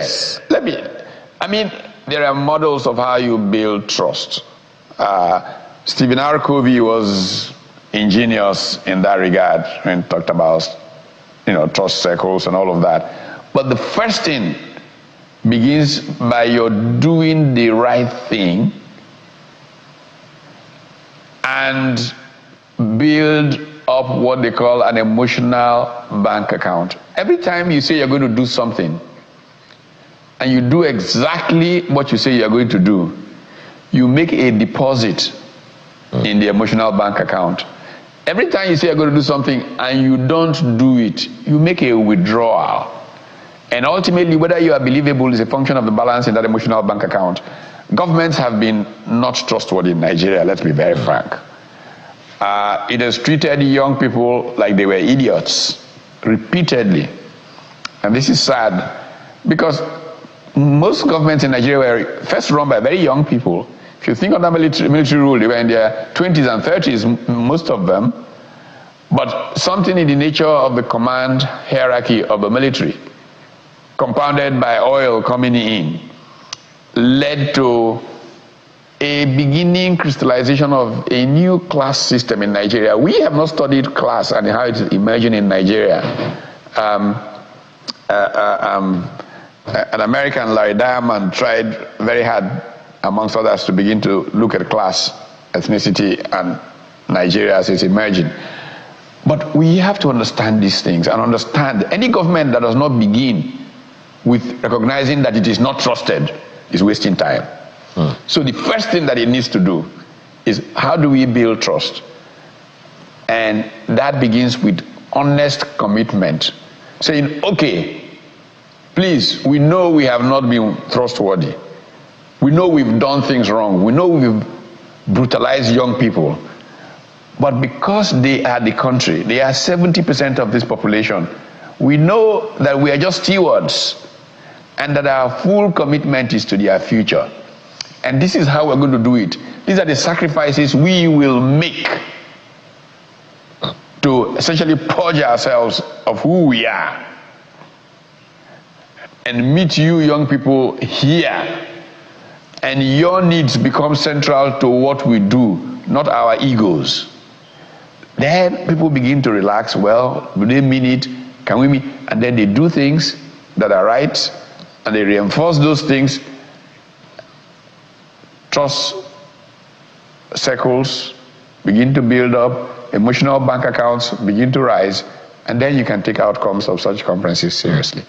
Yes. There are models of how you build trust. Stephen R. Covey was ingenious in that regard when he talked about, trust circles and all of that. But the first thing begins by your doing the right thing and build up what they call an emotional bank account. Every time you say you're going to do something and you do exactly what you say you're going to do, you make a deposit in the emotional bank account. Every time you say you're going to do something and you don't do it, you make a withdrawal. And ultimately, whether you are believable is a function of the balance in that emotional bank account. Governments have been not trustworthy in Nigeria, let's be very frank. It has treated young people like they were idiots repeatedly. And this is sad because most governments in Nigeria were first run by very young people. If you think of the military rule, they were in their 20s and 30s, most of them. But something in the nature of the command hierarchy of the military, compounded by oil coming in, led to a beginning crystallization of a new class system in Nigeria. We have not studied class and how it is emerging in Nigeria. An American, Larry Diamond, tried very hard, amongst others, to begin to look at class, ethnicity, and Nigeria as it's emerging. But we have to understand these things and understand any government that does not begin with recognizing that it is not trusted is wasting time. So the first thing that it needs to do is, how do we build trust? And that begins with honest commitment. Saying, okay, please, we know we have not been trustworthy. We know we've done things wrong. We know we've brutalized young people. But because they are the country, they are 70% of this population, we know that we are just stewards and that our full commitment is to their future. And this is how we're going to do it. These are the sacrifices we will make to essentially purge ourselves of who we are and meet you young people here. And your needs become central to what we do, not our egos. Then people begin to relax. Well, do they mean it? Can we mean? And then they do things that are right, and they reinforce those things. Trust circles begin to build up, emotional bank accounts begin to rise, and then you can take outcomes of such conferences seriously.